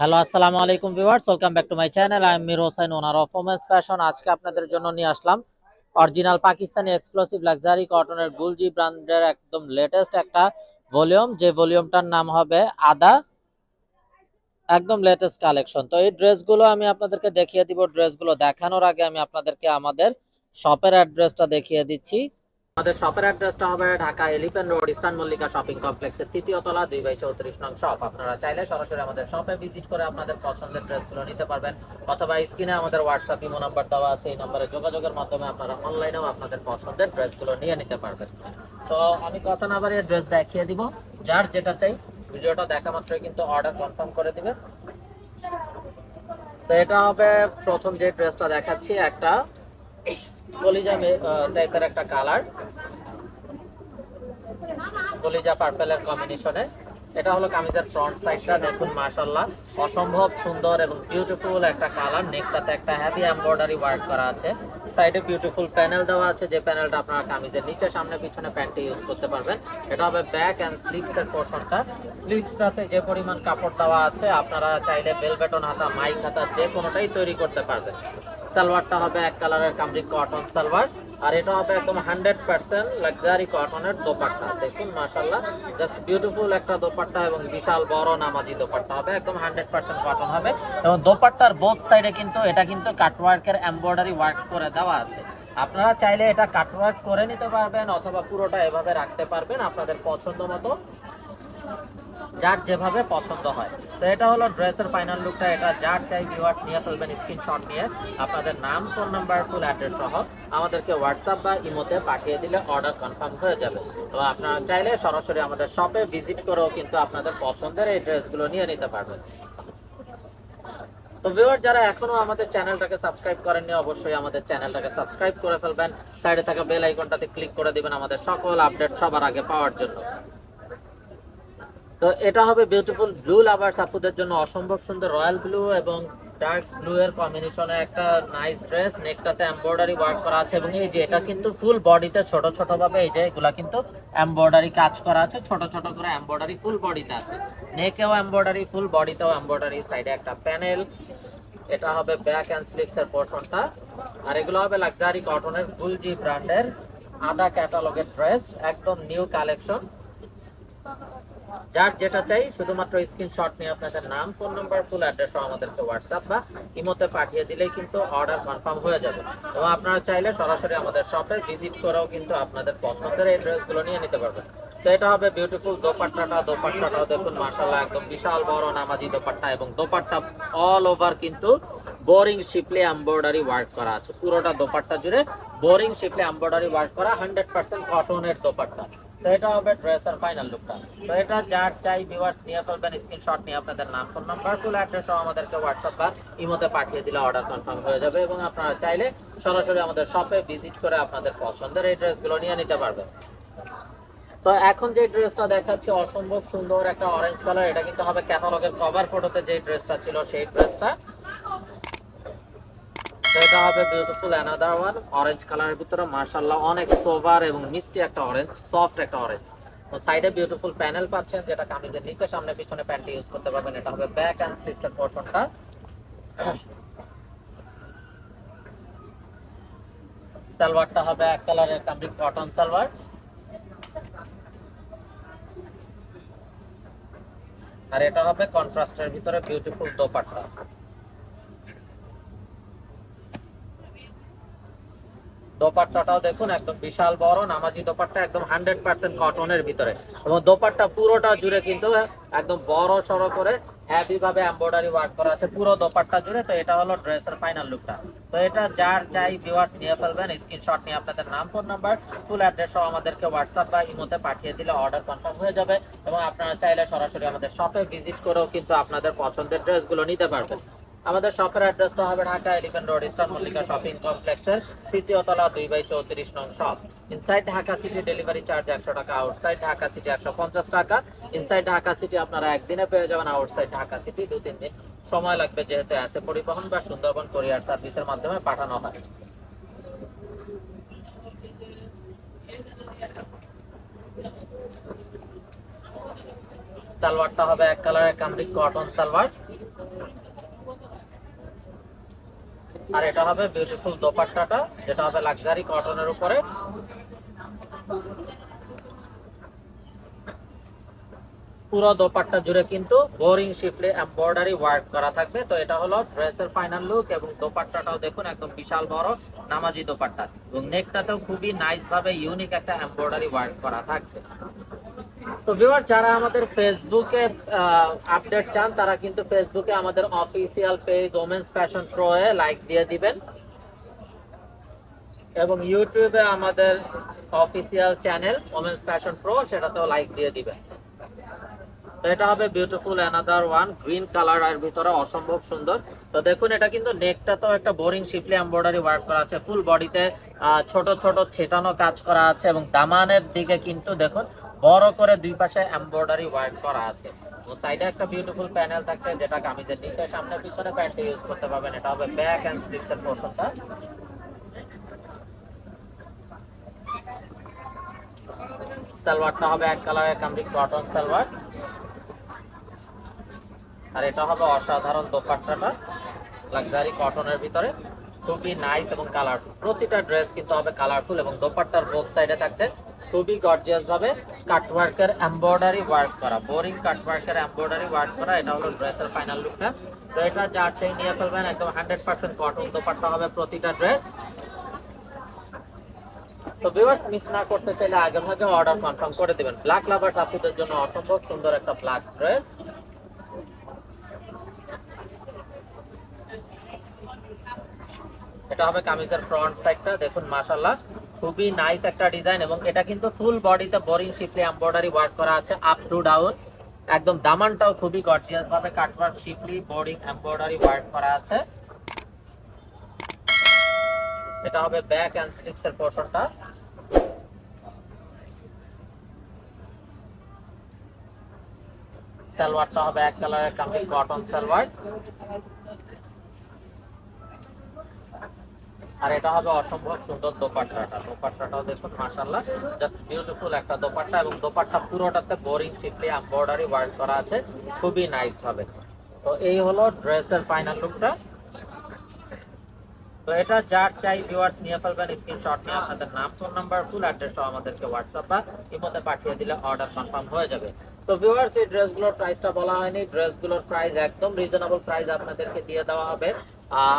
Hello, আসসালামু আলাইকুম viewers, welcome back to my channel. I am Mir Hossain, owner of women's fashion. আজকে আপনাদের জন্য নিয়ে আসলাম অরিজিনাল পাকিস্তানি এক্সক্লুসিভ লাক্সারি কটনের গুলজি ব্র্যান্ডের একদম লেটেস্ট একটা ভলিউম, যে ভলিউমটার নাম হবে আদা। একদম লেটেস্ট কালেকশন। তো এই ড্রেসগুলো আমি আপনাদেরকে দেখিয়ে দিব। ড্রেসগুলো দেখানোর আগে আমি আপনাদেরকে আমাদের শপের অ্যাড্রেসটা দেখিয়ে দিচ্ছি। আমাদের শপের অ্যাড্রেসটা হবে Dhaka elephant road, eastern Mallika shopping কমপ্লেক্সের তৃতীয় তলা, 2/34 নং শপ। আপনারা চাইলে সরাসরি আমাদের শপে ভিজিট করে আপনাদের পছন্দের ড্রেসগুলো নিতে পারবেন, অথবা স্ক্রিনে আমাদের হোয়াটসঅ্যাপ ইমো নাম্বার দেওয়া আছে। এই নম্বরে যোগাযোগের মাধ্যমে আপনারা অনলাইনেও আপনাদের পছন্দের ড্রেসগুলো নিয়ে নিতে পারবেন। তো আমি কথা না বাড়িয়ে ড্রেস দেখিয়ে দিব। যার যেটা চাই ভিডিওটা দেখা মাত্রই কিন্তু অর্ডার কনফার্ম করে দিবেন। তো এটা হবে প্রথম যে ড্রেসটা দেখাচ্ছি, একটা কলিজা টাইপের একটা কালার, কলিজা পার্পেলের কম্বিনেশনে। এটা হলো কামিজের ফ্রন্ট সাইডটা, দেখুন মাশাআল্লাহ অসম্ভব সুন্দর এবং বিউটিফুল একটা কালার। নেকটাতে একটা হেভি এমব্রয়ডারি ওয়ার্ক করা আছে, সাইডে বিউটিফুল প্যানেল দেওয়া আছে, যে প্যানেলটা আপনারা কামিজের নিচে সামনে পিছনে প্যান্টে ইউজ করতে পারবেন। এটা হবে ব্যাক এন্ড স্লিভস এর পোরশনটা। স্লিভসটাতে যে পরিমাণ কাপড় দেওয়া আছে আপনারা চাইলে বেলবেটন হাতা, মাইক হাতা যে কোনোটাই তৈরি করতে পারবেন। সালোয়ারটা হবে এক কালারের কামরিক কটন সালোয়ার, আর এটা হবে একদম 100% লাক্সারি কটনের দোপাট্টা। দেখুন মাশাআল্লাহ জাস্ট বিউটিফুল একটা দোপাট্টা এবং বিশাল বড় নামাজি দোপাট্টা হবে, একদম 100% কটন হবে। এবং দোপাট্টার বোথ সাইডে কিন্তু এটা কিন্তু কাটওয়ার্কের এমব্রয়ডারি ওয়ার্ক করে দেওয়া আছে। আপনারা চাইলে এটা কাটওয়ার্ক করে নিতে পারবেন, অথবা পুরোটা এভাবে রাখতে পারবেন আপনাদের পছন্দ মতো, যার যেভাবে পছন্দ হয়। তো এটা হলো ড্রেসের ফাইনাল লুকটা। এটা যার চাই ভিউয়ার্স নিয়ে ফেলবেন স্ক্রিনশট নিয়ে, আপনাদের নাম, ফোন নাম্বার, ফুল অ্যাড্রেস সহ আমাদেরকে হোয়াটসঅ্যাপ বা ইমোতে পাঠিয়ে দিলে অর্ডার কনফার্ম হয়ে যাবে। তো আপনারা চাইলে সরাসরি আমাদের শপে ভিজিট করেও কিন্তু আপনাদের পছন্দের এই ড্রেসগুলো নিয়ে নিতে পারবেন। তো ভিউয়ার যারা এখনো আমাদের চ্যানেলটাকে সাবস্ক্রাইব করেননি, অবশ্যই আমাদের চ্যানেলটাকে সাবস্ক্রাইব করে ফেলবেন। সাইডে থাকা বেল আইকনটাতে ক্লিক করে দিবেন আমাদের সকল আপডেট সবার আগে পাওয়ার জন্য। তো এটা হবে বিউটিফুল ব্লু লাভার্স আপুদের জন্য অসম্ভব সুন্দর রয়্যাল ব্লু এবং ডার্ক ব্লু এর কম্বিনেশনে একটা নাইস ড্রেস। নেকটাতে এমব্রয়ডারি ওয়ার্ক করা আছে, এবং এই যে এটা কিন্তু ফুল বডিতে ছোট ছোট ভাবে এই যে এগুলা কিন্তু এমব্রয়ডারি কাজ করা আছে, ছোট ছোট করে এমব্রয়ডারি ফুল বডিতে আছে। নেকেও এমব্রয়ডারি, ফুল বডিতেও এমব্রয়ডারি, সাইডে একটা প্যানেল। এটা হবে ব্যাক এন্ড স্লিভস এর পোরশনটা। আর এগুলো হবে লাক্সারি কটনের গুলজি ব্র্যান্ডের আদা ক্যাটালগের ড্রেস, একদম নিউ কালেকশন। যার যেটা চাই শুধুমাত্র স্ক্রিনশট নিয়ে আপনাদের নাম, ফোন নাম্বার, ফুল অ্যাড্রেস আমাদেরকে হোয়াটসঅ্যাপ বা ইমোতে পাঠিয়ে দিলেই কিন্তু অর্ডার কনফার্ম হয়ে যাবে। এবং আপনারা চাইলে সরাসরি আমাদের শপে ভিজিট করেও কিন্তু আপনাদের পছন্দের এই ড্রেসগুলো নিয়ে নিতে পারবেন। তো এটা হবে বিউটিফুল দোপাট্টাটাও দেখুন মাশাআল্লাহ একদম বিশাল বড় নামাজি দোপাট্টা, এবং দোপাট্টা অল ওভার কিন্তু বোরিং শিফলি এমব্রয়ডারি ওয়ার্ক করা আছে। পুরোটা দোপাট্টা জুড়ে বোরিং শিফলি এমব্রয়ডারি ওয়ার্ক করা, 100% কটনের দোপাট্টা। তো এটা হবে ড্রেসের ফাইনাল লুকটা। তো এটা যার চাই ভিউয়ার্স নিয়ে ফেলবেন স্ক্রিনশট নিয়ে, আপনাদের নাম, ফোন নাম্বার, ফুল অ্যাড্রেস সহ আমাদেরকে হোয়াটসঅ্যাপ বা ইমোতে পাঠিয়ে দিলে অর্ডার কনফার্ম হয়ে যাবে। এবং আপনারা চাইলে সরাসরি আমাদের শপে ভিজিট করে আপনাদের পছন্দের এই ড্রেসগুলো নিয়ে নিতে পারবেন। তো এখন যে ড্রেসটা দেখাচ্ছি অসম্ভব সুন্দর একটা অরেঞ্জ কালার, এটা কিন্তু হবে ক্যাটালগের কভার ফটোতে যে ড্রেসটা ছিল সেই ড্রেসটা। তো এটা হবে বিউটিফুল অ্যানাদার ওয়ান অরেঞ্জ কালারের ভিতরে মাশাআল্লাহ অনেক সোভার এবং মিষ্টি একটা অরেঞ্জ, সফট একটা অরেঞ্জ। তো সাইডে বিউটিফুল প্যানেল পাচ্ছেন, যেটা কামিজের নিচে সামনে পিছনে প্যান্ট ইউজ করতে পারবেন। এটা হবে ব্যাক এন্ড স্লিভস এর পোরশনটা। সালোয়ারটা হবে এক কালারের কামরিক কটন সালোয়ার, আর এটা হবে কন্ট্রাস্টের ভিতরে বিউটিফুল দোপাট্টা। দোপাট্টাটাও দেখুন একদম বিশাল বড় নামাজি দোপাট্টা, একদম 100% কটনের ভিতরে, এবং দোপাট্টা পুরোটা জুড়ে কিন্তু একদম বড় সড়ো করে হেভি ভাবে এমব্রয়ডারি ওয়ার্ক করা আছে পুরো দোপাট্টা জুড়ে। তো এটা হলো ড্রেসের ফাইনাল লুকটা। তো এটা যার চাই ভিউয়ার্স নিয়ে ফেলবেন স্ক্রিনশট নিয়ে, আপনাদের নাম, ফোন নাম্বার, ফুল অ্যাড্রেস সহ আমাদেরকে হোয়াটসঅ্যাপ বা ইমোতে পাঠিয়ে দিলে অর্ডার কনফার্ম হয়ে যাবে। এবং আপনারা চাইলে সরাসরি আমাদের শপে ভিজিট করেও কিন্তু আপনাদের পছন্দের ড্রেসগুলো নিতে পারবেন। আমাদের শপের অ্যাড্রেসটা হবে Dhaka elephant road, eastern Mallika shopping কমপ্লেক্সের তৃতীয় তলা, 2/34 নং shop. Inside Dhaka city delivery charge 100 টাকা, আউটসাইড ঢাকা সিটি 150 টাকা। ইনসাইড ঢাকা সিটি আপনারা একদিনে পেয়ে যাবেন, আউটসাইড ঢাকা সিটি 2-3 দিন সময় লাগবে, যেহেতু আছে পরিবহন বা সুন্দরবন কোরিয়ার সার্ভিসের মাধ্যমে পাঠানো হয়। সালোয়ারটা হবে এক কালারের কামরিক কটন সালোয়ার, আর এটা হবে বিউটিফুল দোপাট্টাটা, যেটা হবে লাক্সারি কটনের উপরে। পুরো দোপাট্টা জুড়ে কিন্তু বোরিং শিফটে এমব্রয়ডারি ওয়ার্ক করা থাকবে। তো এটা হলো ড্রেসের ফাইনাল লুক, এবং দোপাট্টাটাও দেখুন একদম বিশাল বড় নামাজি দোপাট্টা, এবং নেকটাতেও খুবই নাইস ভাবে ইউনিক একটা এমব্রয়ডারি ওয়ার্ক করা থাকছে। তো ভিউয়ার, যারা আমাদের ফেসবুকে আপডেট চান তারা কিন্তু ফেসবুকে আমাদের official page women's fashion pro এ লাইক দিয়ে দিবেন, এবং ইউটিউবে আমাদের official channel women's fashion pro সেটাতেও লাইক দিয়ে দিবেন। তো এটা হবে beautiful another one green colour এর ভিতরে অসম্ভব সুন্দর। তো দেখুন এটা কিন্তু নেকটা তো একটা বোরিং শিফলি এমব্রয়ডারি ওয়ার্ক করা আছে, ফুল বডিতে ছোট ছোট ছেটানো কাজ করা আছে, এবং দামানের দিকে কিন্তু দেখুন বড় করে দুই পাশে এমব্রয়ডারি ওয়ার্ক করা আছে। তো সাইডে একটা বিউটিফুল প্যানেল থাকছে, যেটা কামিজের নিচে সামনে পিছনে প্যান্টে ইউজ করতে পারবেন। এটা হবে ব্যাক এন্ড স্লিভস এর পোরশনটা। সালোয়ারটা হবে এক কালারের কামরিক কটন সালোয়ার, আর এটা হবে অসাধারণ দোপাট্টাটা লাক্সারি কটনের ভিতরে, খুবই নাইস এবং কালারফুল। প্রতিটা ড্রেস কিন্তু হবে কালারফুল, এবং দোপাট্টার বোথ সাইডে থাকছে খুবই গর্জিয়াস ভাবে কাটওয়ার্কের এমব্রয়ডারি ওয়ার্ক করা, বোরিং কাটওয়ার্কের এমব্রয়ডারি ওয়ার্ক করা। এটা হলো ড্রেসের ফাইনাল লুকটা। তো এটা যার চাই নিয়ে ফেলবেন, একদম 100% কটন দোপাট্টা হবে প্রতিটা ড্রেস। তো ভিউয়ার্স, মিস না করতে চাইলে আগে ভাগে অর্ডার কনফার্ম করে দিবেন। ব্ল্যাক লাভার্স আপুদের জন্য অসম্ভব সুন্দর একটা ব্ল্যাক ড্রেস। এটা হবে কামিজের ফ্রন্ট সাইডটা, দেখুন মাশাআল্লাহ খুবই নাইস একটা ডিজাইন, এবং এটা কিন্তু ফুল বডিতে বোরিং শিফলি এমব্রয়ডারি ওয়ার্ক করা আছে আপ টু ডাউন। একদম দামানটাও খুবই গর্জিয়াস ভাবে কাটওয়ার্ক শিফলি বোরিং এমব্রয়ডারি ওয়ার্ক করা আছে। এটা হবে ব্যাক এন্ড স্লিভস এর পোরশনটা। সালোয়ারটা হবে এক কালারের কামিজ কটন সালোয়ার, আর এটা হবে অসম্ভব সুন্দর দোপাট্টাটা। দোপাট্টাটাও দেখুন মাশাআল্লাহ জাস্ট বিউটিফুল একটা দোপাট্টা, এবং দোপাট্টা পুরোটাতে বোরিং শিফলি এমব্রয়ডারি ওয়ার্ক করা আছে খুবই নাইস ভাবে। তো এই হলো ড্রেসের ফাইনাল লুকটা। তো এটা যার চাই ভিউয়ার্স নিয়ে ফেলবেন, স্ক্রিনশট নিয়ে আপনাদের নাম, ফোন নাম্বার, ফুল অ্যাড্রেস সহ আমাদেরকে হোয়াটসঅ্যাপ বা ইমোতে পাঠিয়ে দিলে অর্ডার কনফার্ম হয়ে যাবে। তো ভিউয়ার্স, এই ড্রেসগুলোর প্রাইসটা বলা হয়নি, ড্রেসগুলোর প্রাইস একদম রিজনেবল প্রাইস আপনাদেরকে দিয়ে দেওয়া হবে।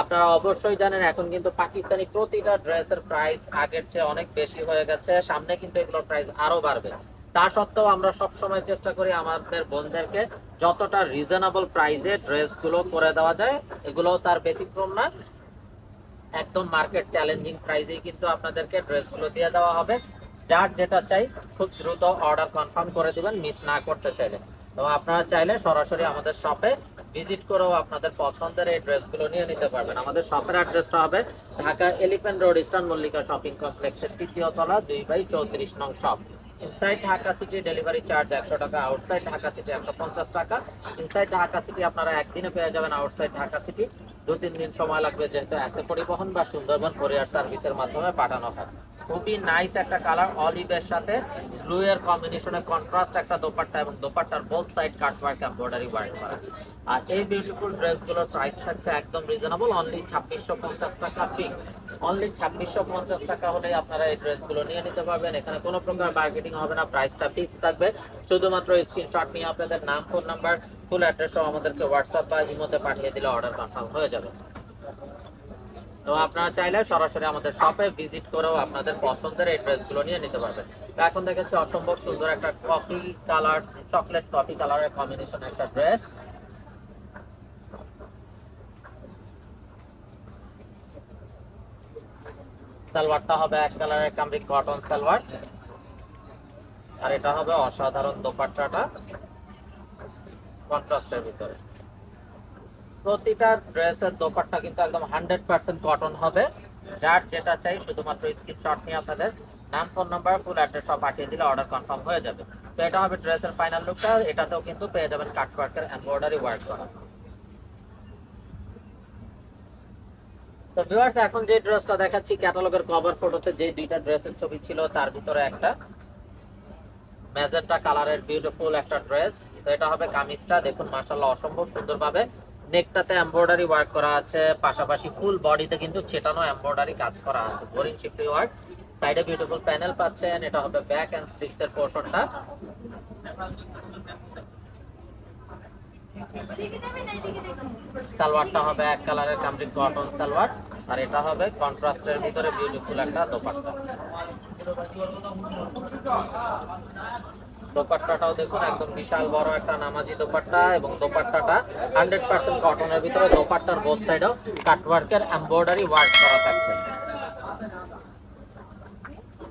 আপনারা অবশ্যই জানেন এখন কিন্তু পাকিস্তানি প্রতিটা ড্রেসের প্রাইস আগের চেয়ে অনেক বেশি হয়ে গেছে, সামনে কিন্তু এগুলোর প্রাইস আরো বাড়বে। তা সত্ত্বেও আমরা সব সময় চেষ্টা করি আমাদের বোনদেরকে যতটা রিজনেবল প্রাইসে ড্রেসগুলো করে দেওয়া যায়, এগুলো তার ব্যতিক্রম না। একদম মার্কেট চ্যালেঞ্জিং প্রাইসেই কিন্তু আপনাদেরকে ড্রেসগুলো দিয়ে দেওয়া হবে। যার যেটা চাই খুব দ্রুত অর্ডার কনফার্ম করে দিবেন মিস না করতে চাইলে। তো আপনারা চাইলে সরাসরি আমাদের শপে ভিজিট করেও আপনাদের পছন্দের এই ড্রেসগুলো নিয়ে নিতে পারবেন। আমাদের শপের অ্যাড্রেসটা হবে Dhaka elephant road eastern Mallika shopping কমপ্লেক্সের ৩য় তলা 2/34 নং shop. Inside Dhaka city delivery charge 100 টাকা, আউটসাইড ঢাকা সিটি 150 টাকা। ইনসাইড ঢাকা সিটি আপনারা একদিনে পেয়ে যাবেন, আউটসাইড ঢাকা সিটি 2-3 দিন সময় লাগবে, যেহেতু অ্যাসে পরিবহন বা সুন্দরবন কোরিয়ার সার্ভিসের মাধ্যমে পাঠানো হয়। খুবই নাইস একটা কালার, অলিভের সাথে ব্লু এর কম্বিনেশনে কন্ট্রাস্ট একটা দোপাট্টা, এবং দোপাট্টার both side cutwork embroidery work করা। আর এই বিউটিফুল ড্রেসগুলোর প্রাইস থাকছে একদম রিজনেবল, অনলি 2650 টাকা ফিক্সড। অনলি 2650 টাকা হলেই আপনারা এই ড্রেসগুলো নিয়ে নিতে পারবেন। এখানে কোনো প্রকার মার্কেটিং হবে না, প্রাইসটা ফিক্সড থাকবে। শুধুমাত্র স্ক্রিনশট নিয়ে আপনাদের নাম, ফোন নাম্বার, ফুল অ্যাড্রেস সহ আমাদেরকে হোয়াটসঅ্যাপ বা ইমোতে পাঠিয়ে দিলে অর্ডার কনফার্ম হয়ে যাবে। তো আপনারা চাইলে সরাসরি আমাদের শপে ভিজিট করেও আপনাদের পছন্দের এই ড্রেসগুলো নিয়ে নিতে পারবেন। তো এখন দেখাচ্ছি অসম্ভব সুন্দর একটা কফি কালার, চকলেট কফি কালারের কম্বিনেশন একটা ড্রেস। সালোয়ারটা হবে এক কালারের কামরিক কটন সালোয়ার, আর এটা হবে অসাধারণ দোপাট্টাটা কন্ট্রাস্টের ভিতরে। প্রতিটা ড্রেসের দোপাট্টা কিন্তু একদম 100% কটন হবে। যার যেটা চাই শুধুমাত্র স্ক্রিনশট নিয়ে আপনাদের নাম, ফোন নাম্বার, ফুল অ্যাড্রেস সব পাঠিয়ে দিলে অর্ডার কনফার্ম হয়ে যাবে। তো এটা হবে ড্রেসের ফাইনাল লুকটা। এটাতেও কিন্তু পেয়ে যাবেন কাটওয়ার্কের এমব্রয়ডারি ওয়ার্ক করা। তো ভিউয়ার্স, এখন যে ড্রেসটা দেখাচ্ছি ক্যাটালগের কভার ফটোতে যে দুইটা ড্রেসের ছবি ছিল তার ভিতরে একটা ম্যাজেন্টা কালারের বিউটিফুল একটা ড্রেস। তো এটা হবে কামিজটা, দেখুন মাশাআল্লাহ অসম্ভব সুন্দরভাবে নেকটাতে এমব্রয়ডারি ওয়ার্ক করা আছে, পাশাপাশি ফুল বডিতে কিন্তু ছেটানো এমব্রয়ডারি কাজ করা আছে, বোরিং শিফলি ওয়ার্ক। সাইডে বিউটিফুল প্যানেল পাচ্ছেন। এটা হবে ব্যাক এন্ড স্লিভস এর পোরশনটা। সালোয়ারটা হবে এক কালারের কামরি কটন সালোয়ার, আর এটা হবে কন্ট্রাস্টের ভিতরে বিউটিফুল একটা দোপাট্টা। দোপাট্টাটাও দেখুন একদম বিশাল বড় একটা নামাজি দোপাট্টা, এবং দোপাট্টাটা 100% কটনের ভিতরে। দোপাট্টার বোথ সাইডেও কাটওয়ার্কের এমব্রয়ডারি ওয়ার্ক করা থাকছে।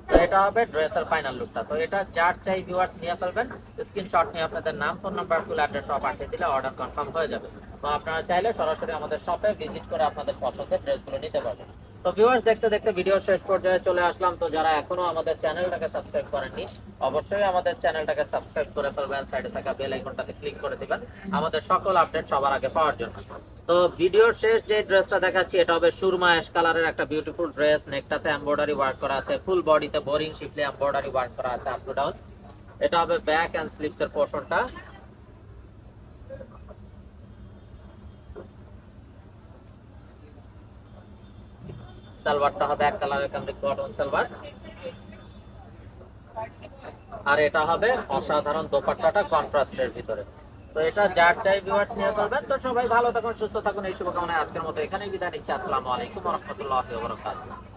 তো এটা হবে ড্রেসের ফাইনাল লুকটা। তো এটা যার চাই ভিউয়ার্স নিয়ে ফেলবেন, স্ক্রিনশট নিয়ে আপনাদের নাম, ফোন নাম্বার, ফুল অ্যাড্রেস সব পাঠিয়ে দিলে অর্ডার কনফার্ম হয়ে যাবে। তো আপনারা চাইলে সরাসরি আমাদের শপে ভিজিট করে আপনাদের পছন্দের ড্রেসগুলো নিতে পারবেন। তো ভিউয়ার্স দেখতে দেখতে ভিডিও শেষ পর্যায়ে চলে আসলাম। তো যারা এখনো আমাদের চ্যানেলটাকে সাবস্ক্রাইব করেননি, অবশ্যই আমাদের চ্যানেলটাকে সাবস্ক্রাইব করে ফেলবেন, সাইডে থাকা বেল আইকনটাতে ক্লিক করে দিবেন আমাদের সকল আপডেট সবার আগে পাওয়ার জন্য। তো ভিডিওর শেষ যে ড্রেসটা দেখাচ্ছি, এটা হবে সুরমা অ্যাশ কালারের একটা বিউটিফুল ড্রেস। নেকটাতে এমব্রয়ডারি ওয়ার্ক করা আছে, ফুল বডিতে বোরিং শিফলি এমব্রয়ডারি ওয়ার্ক করা আছে আপ টু ডাউন। এটা হবে ব্যাক এন্ড স্লিভস এর পোরশনটা। সালোয়ারটা হবে এক কালারের কামরি কটন সালোয়ার, আর এটা হবে অসাধারণ দোপাট্টাটা কন্ট্রাস্টের ভিতরে। তো এটা যার চাই ভিউয়ার্স নিয়ে ফেলবেন। তো সবাই ভালো থাকুন, সুস্থ থাকুন, এই শুভকামনায় আজকের মতো এখানেই বিদায় নিচ্ছি। আসসালামু আলাইকুম ওয়া রাহমাতুল্লাহি ওয়া বারাকাতুহু।